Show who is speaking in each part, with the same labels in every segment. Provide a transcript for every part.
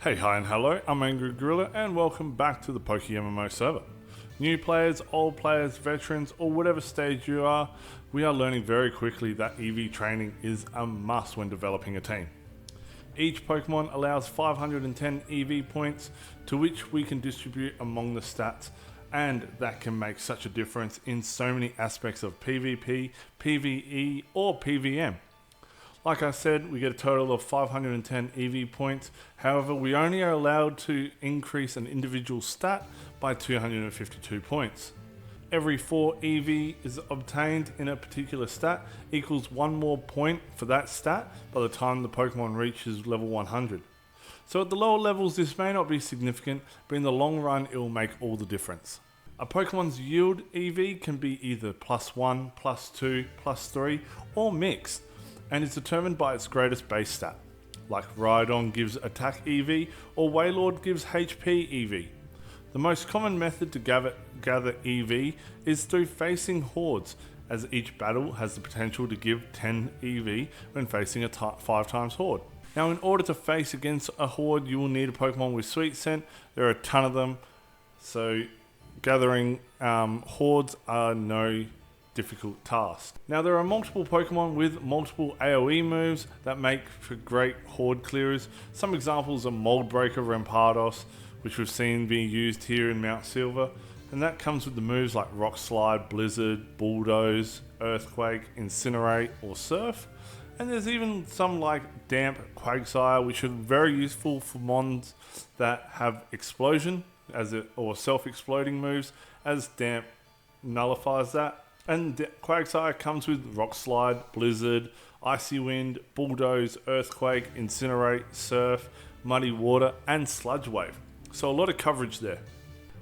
Speaker 1: Hey, hi and hello, I'm Angry Gorilla and welcome back to the PokeMMO server. New players, old players, veterans, or whatever stage you are, we are learning very quickly that EV training is a must when developing a team. Each Pokemon allows 510 EV points to which we can distribute among the stats, and that can make such a difference in so many aspects of PvP, PvE, or PvM. Like I said, we get a total of 510 EV points. However, we only are allowed to increase an individual stat by 252 points. Every 4 EV is obtained in a particular stat equals 1 more point for that stat by the time the Pokemon reaches level 100. So at the lower levels this may not be significant, but in the long run it will make all the difference. A Pokemon's yield EV can be either +1, +2, +3 or mixed, and is determined by its greatest base stat, like Rhydon gives attack EV or Wailord gives HP EV. The most common method to gather EV is through facing hordes, as each battle has the potential to give 10 EV when facing a 5 times horde. Now, in order to face against a horde, you will need a Pokemon with Sweet Scent. There are a ton of them, so gathering hordes are no difficult task. Now, there are multiple Pokemon with multiple AoE moves that make for great horde clearers. Some examples are Mold Breaker Rampardos, which we've seen being used here in Mount Silver, and that comes with the moves like Rock Slide, Blizzard, Bulldoze, Earthquake, Incinerate, or Surf. And there's even some like Damp Quagsire, which are very useful for mons that have Explosion or self-exploding moves, as Damp nullifies that. And Quagsire comes with Rock Slide, Blizzard, Icy Wind, Bulldoze, Earthquake, Incinerate, Surf, Muddy Water, and Sludge Wave. So a lot of coverage there.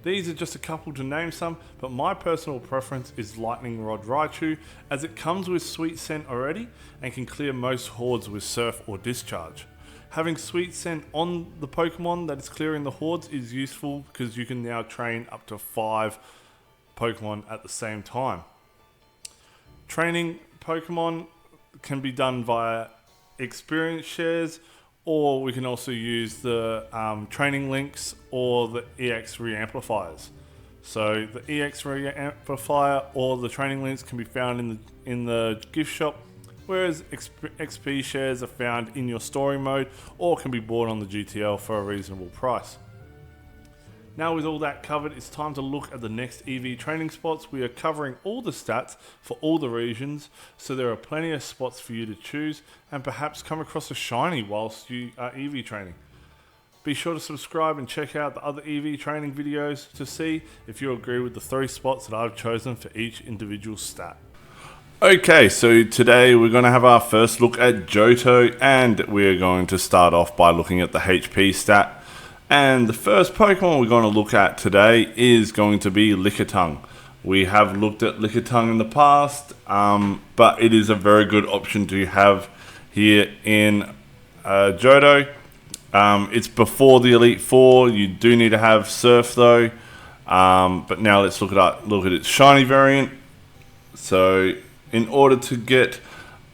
Speaker 1: These are just a couple to name some, but my personal preference is Lightning Rod Raichu, as it comes with Sweet Scent already and can clear most hordes with Surf or Discharge. Having Sweet Scent on the Pokemon that is clearing the hordes is useful because you can now train up to 5 Pokemon at the same time. Training Pokemon can be done via experience shares, or we can also use the training links or the EX reamplifiers. So the EX reamplifier or the training links can be found in the gift shop, whereas XP shares are found in your story mode or can be bought on the GTL for a reasonable price. Now, with all that covered, it's time to look at the next EV training spots. We are covering all the stats for all the regions, so there are plenty of spots for you to choose and perhaps come across a shiny whilst you are EV training. Be sure to subscribe and check out the other EV training videos to see if you agree with the 3 spots that I've chosen for each individual stat. Okay, so today we're going to have our first look at Johto, and we're going to start off by looking at the HP stat. And the first Pokemon we're going to look at today is going to be Lickitung. We have looked at Lickitung in the past, but it is a very good option to have here in Johto. It's before the Elite Four. You do need to have Surf though. But now let's look at its shiny variant. So in order to get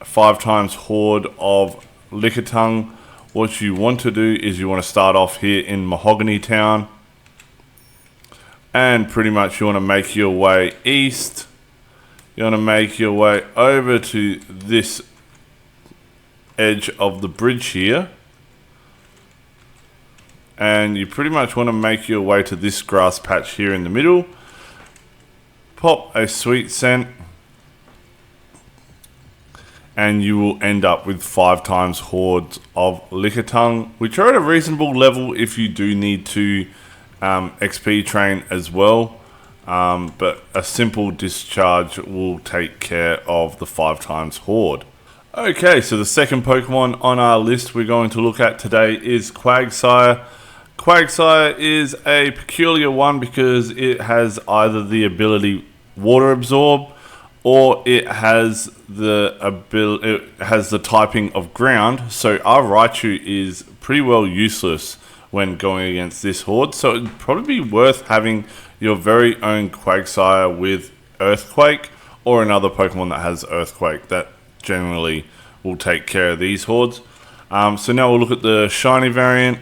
Speaker 1: a 5 times horde of Lickitung, what you want to do is you want to start off here in Mahogany Town, and pretty much you want to make your way east. You want to make your way over to this edge of the bridge here, and you pretty much want to make your way to this grass patch here in the middle. Pop a Sweet Scent, and you will end up with 5 times hordes of Lickitung, which are at a reasonable level if you do need to XP train as well. But a simple discharge will take care of the 5 times horde. Okay, so the second Pokemon on our list we're going to look at today is Quagsire. Quagsire is a peculiar one because it has either the ability Water Absorb, or it has the typing of ground, so our Raichu is pretty well useless when going against this horde. So it'd probably be worth having your very own Quagsire with Earthquake, or another Pokemon that has Earthquake that generally will take care of these hordes. So now we'll look at the shiny variant.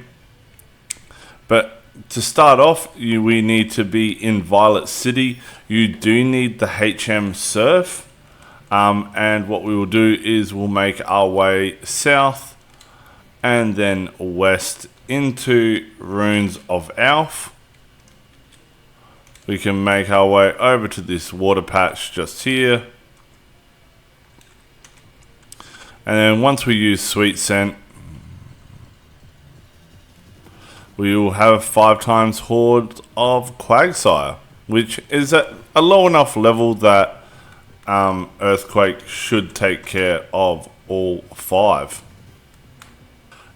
Speaker 1: But to start off, we need to be in Violet City. You do need the HM Surf. And what we will do is we'll make our way south and then west into Runes of Alf. We can make our way over to this water patch just here. And then once we use Sweet Scent, we will have 5 times Horde of Quagsire, which is at a low enough level that Earthquake should take care of all 5.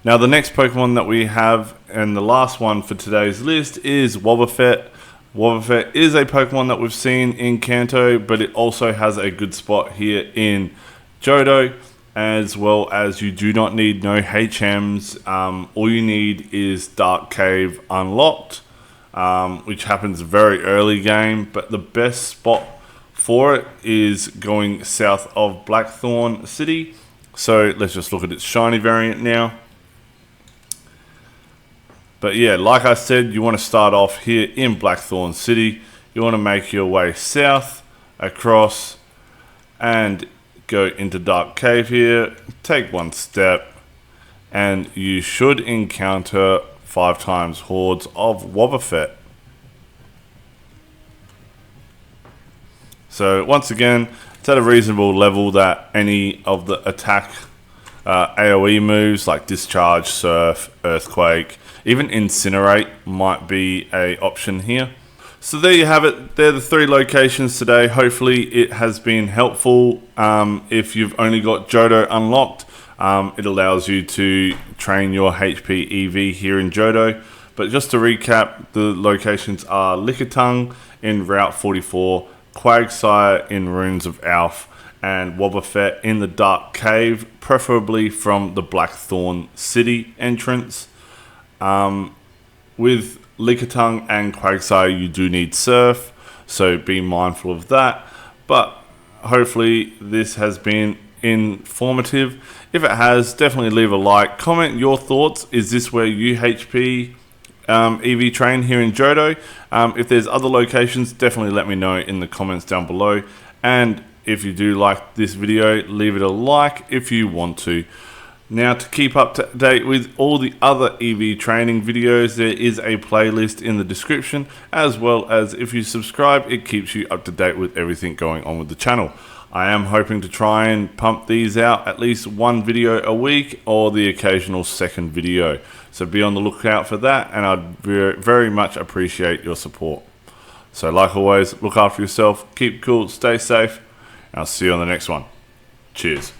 Speaker 1: Now the next Pokemon that we have, and the last one for today's list, is Wobbuffet. Wobbuffet is a Pokemon that we've seen in Kanto, but it also has a good spot here in Johto, as well as you do not need no HMs. All you need is Dark Cave unlocked, which happens very early game, but the best spot for it is going south of Blackthorn City. So let's just look at its shiny variant now. But yeah, like I said, you want to start off here in Blackthorn City. You want to make your way south, across, and go into Dark Cave here. Take 1 step, and you should encounter 5 times hordes of Wobbuffet. So once again, it's at a reasonable level that any of the attack AoE moves like Discharge, Surf, Earthquake, even Incinerate might be a option here. So there you have it. They're the 3 locations today. Hopefully it has been helpful. If you've only got Johto unlocked, it allows you to train your HP EV here in Johto. But just to recap, the locations are Lickitung in Route 44, Quagsire in Runes of Alf, and Wobbuffet in the Dark Cave, preferably from the Blackthorn City entrance. With Lickitung and Quagsire, you do need Surf, so be mindful of that. But hopefully this has been informative. If it has, definitely leave a like. Comment your thoughts. Is this where you HP EV train here in Johto? If there's other locations, definitely let me know in the comments down below. And if you do like this video, leave it a like if you want to. Now, to keep up to date with all the other EV training videos, there is a playlist in the description, as well as if you subscribe, it keeps you up to date with everything going on with the channel. I am hoping to try and pump these out at least 1 video a week or the occasional 2nd video. So be on the lookout for that, and I'd very much appreciate your support. So like always, look after yourself, keep cool, stay safe, and I'll see you on the next one. Cheers.